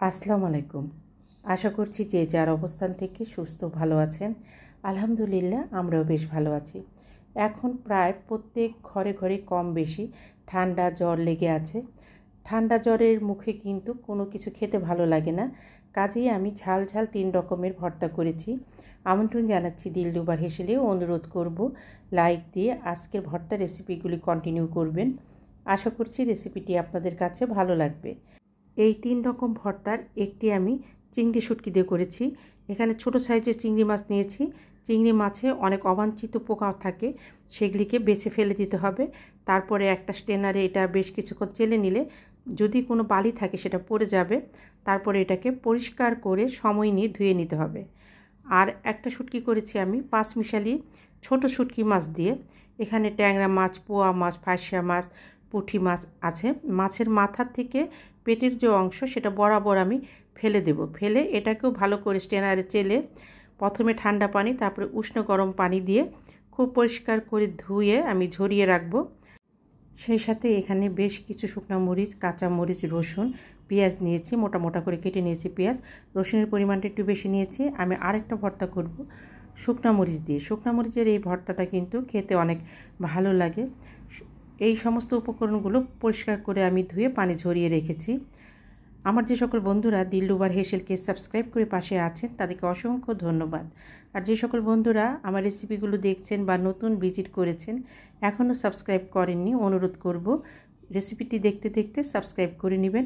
আসসালামু আলাইকুম। আশা করছি যে যার অবস্থান থেকে সুস্থ ভালো আছেন। আলহামদুলিল্লাহ আমরাও বেশ ভালো আছি। এখন প্রায় প্রত্যেক ঘরে ঘরে কম বেশি ঠান্ডা জ্বর লেগে আছে। ঠান্ডা জ্বরের মুখে কিন্তু কোনো কিছু খেতে ভালো লাগে না। কাজেই আমি ঝাল ঝাল 3 রকমের ভর্তা করেছি। আমন্ত্রণ জানাচ্ছি দিলরুবার হেসেলেও অনুরোধ করব লাইক দিয়ে আজকের ভর্তা রেসিপিগুলি কন্টিনিউ করবেন। আশা করছি রেসিপিটি আপনাদের কাছে ভালো লাগবে। এই 3 রকম ভর্তার একটি আমি চিংড়ি শুটকি দিয়ে করেছি। এখানে ছোট সাইজের চিংড়ি মাছ নিয়েছি। চিংড়ি মাছে অনেক অবাঞ্ছিত পোকা থাকে, সেগুলিকে বেছে ফেলে দিতে হবে। তারপরে একটা স্ট্রেনারে এটা বেশ কিছুক্ষণ চেলে নিলে যদি কোনো বালি থাকে সেটা পড়ে যাবে। তারপরে এটাকে পরিষ্কার করে সময় নিয়ে ধুয়ে নিতে হবে। আর একটা শুটকি করেছি আমি পাঁচমিশালি ছোট শুটকি মাছ দিয়ে। এখানে ট্যাংরা মাছ, পোয়া মাছ, ফাঁসিয়া মাছ, পুঁটি মাছ আছে। মাছের মাথার থেকে পেটের যে অংশ সেটা বরাবর আমি ফেলে দেব। ফেলে এটাকেও ভালো করে স্ট্রেনারে চেলে প্রথমে ঠান্ডা পানি, তারপরে উষ্ণ গরম পানি দিয়ে খুব পরিষ্কার করে ধুয়ে আমি ঝরিয়ে রাখবো। সেই সাথে এখানে বেশ কিছু শুকনো মরিচ, কাঁচা মরিচ, রসুন, পেঁয়াজ নিয়েছি, মোটা মোটা করে কেটে নিয়েছি পেঁয়াজ। রসুনের পরিমাণটা একটু বেশি নিয়েছি। আমি আরেকটা ভর্তা করব শুকনো মরিচ দিয়ে। শুকনো মরিচের এই ভর্তাটা কিন্তু খেতে অনেক ভালো লাগে। এই সমস্ত উপকরণগুলো পরিষ্কার করে আমি ধুয়ে পানি ঝরিয়ে রেখেছি। আমার যে সকল বন্ধুরা দিলরুবার হেসেলকে সাবস্ক্রাইব করে পাশে আছেন তাদেরকে অসংখ্য ধন্যবাদ। আর যে সকল বন্ধুরা আমার রেসিপিগুলো দেখছেন বা নতুন ভিজিট করেছেন এখনও সাবস্ক্রাইব করেননি, অনুরোধ করব রেসিপিটি দেখতে দেখতে সাবস্ক্রাইব করে নেবেন।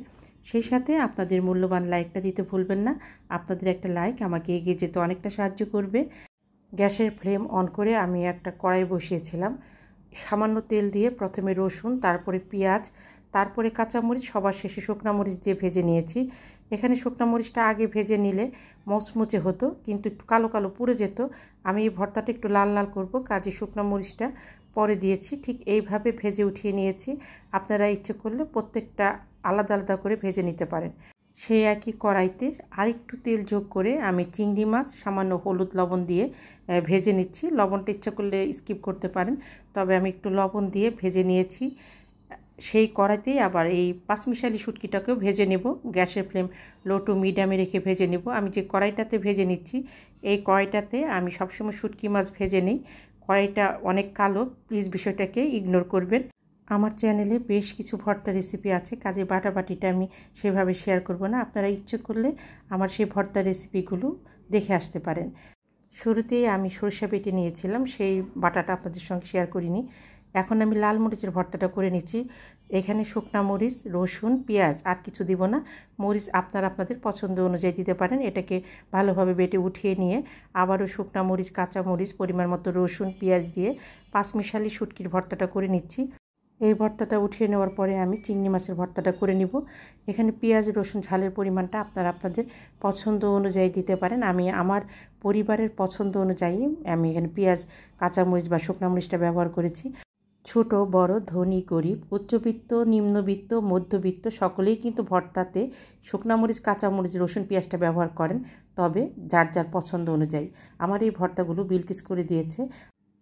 সেই সাথে আপনাদের মূল্যবান লাইকটা দিতে ভুলবেন না। আপনাদের একটা লাইক আমাকে এগিয়ে যেতে অনেকটা সাহায্য করবে। গ্যাসের ফ্লেম অন করে আমি একটা কড়াই বসিয়েছিলাম। সামান্য তেল দিয়ে প্রথমে রসুন, তারপরে পেঁয়াজ, তারপরে কাঁচামরিচ, সবার শেষে শুকনো মরিচ দিয়ে ভেজে নিয়েছি। এখানে শুকনো মরিচটা আগে ভেজে নিলে মচমচে হতো, কিন্তু একটু কালো কালো পুড়ে যেত। আমি এই ভর্তাটা একটু লাল লাল করব, কাজে শুকনো মরিচটা পরে দিয়েছি। ঠিক এইভাবে ভেজে উঠিয়ে নিয়েছি। আপনারা ইচ্ছে করলে প্রত্যেকটা আলাদা আলাদা করে ভেজে নিতে পারেন। সেই একই কড়াইতে আরেকটু তেল যোগ করে আমি চিংড়ি মাছ সামান্য হলুদ লবণ দিয়ে ভেজে নিচ্ছি। লবণটা ইচ্ছা করলে স্কিপ করতে পারেন, তবে আমি একটু লবণ দিয়ে ভেজে নিয়েছি। সেই কড়াইতেই আবার এই পাঁচমিশালি শুটকিটাকেও ভেজে নেব। গ্যাসের ফ্লেম লো টু মিডিয়ামে রেখে ভেজে নেব। আমি যে কড়াইটাতে ভেজে নিচ্ছি এই কড়াইটাতে আমি সবসময় শুটকি মাছ ভেজে নিই। কড়াইটা অনেক কালো, প্লিজ বিষয়টাকে ইগনোর করবেন। আমার চ্যানেলে বেশ কিছু ভর্তা রেসিপি আছে, কাজে বাটাবাটিটা আমি সেভাবে শেয়ার করব না। আপনারা ইচ্ছে করলে আমার সেই ভর্তা রেসিপিগুলো দেখে আসতে পারেন। শুরুতেই আমি সরিষা বেটে নিয়েছিলাম, সেই বাটাটা আপনাদের সঙ্গে শেয়ার করিনি। এখন আমি লাল মরিচের ভর্তাটা করে নিচ্ছি। এখানে শুকনা মরিচ, রসুন, পেঁয়াজ, আর কিছু দিব না। মরিচ আপনারা আপনাদের পছন্দ অনুযায়ী দিতে পারেন। এটাকে ভালোভাবে বেটে উঠিয়ে নিয়ে আবারও শুকনা মরিচ, কাঁচা মরিচ, পরিমাণ মতো রসুন, পেঁয়াজ দিয়ে পাঁচমিশালি শুটকির ভর্তাটা করে নিচ্ছি। এই ভর্তাটা উঠিয়ে নেওয়ার পরে আমি চিংড়ি মাছের ভর্তাটা করে নিব। এখানে পেঁয়াজ, রসুন, ঝালের পরিমাণটা আপনারা আপনাদের পছন্দ অনুযায়ী দিতে পারেন। আমি আমার পরিবারের পছন্দ অনুযায়ী আমি এখানে পেঁয়াজ, কাঁচামরিচ বা শুকনো মরিচটা ব্যবহার করেছি। ছোট বড়, ধনী গরিব, উচ্চবিত্ত, নিম্নবিত্ত, মধ্যবিত্ত সকলেই কিন্তু ভর্তাতে শুকনো মরিচ, কাঁচামরিচ, রসুন, পেঁয়াজটা ব্যবহার করেন, তবে যার যার পছন্দ অনুযায়ী। আমার এই ভর্তাগুলো বিলকিস করে দিয়েছে।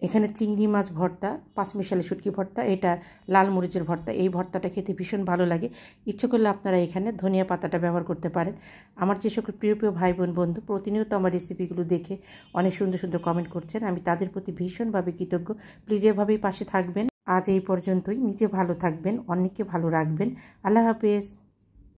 এখানে চিংড়ি মাছ ভর্তা, পাঁচমিশালি শুটকি ভর্তা, এটা লাল মরিচের ভর্তা। এই ভর্তাটা খেতে ভীষণ ভালো লাগে। ইচ্ছে করলে আপনারা এখানে ধনিয়া পাতাটা ব্যবহার করতে পারেন। আমার যে সকল প্রিয় প্রিয় ভাই বোন বন্ধু প্রতিনিয়ত আমার রেসিপিগুলো দেখে অনেক সুন্দর সুন্দর কমেন্ট করছেন, আমি তাদের প্রতি ভীষণভাবে কৃতজ্ঞ। প্লিজ এভাবেই পাশে থাকবেন। আজ এই পর্যন্তই। নিজে ভালো থাকবেন, অন্যকে ভালো রাখবেন। আল্লাহ হাফেজ।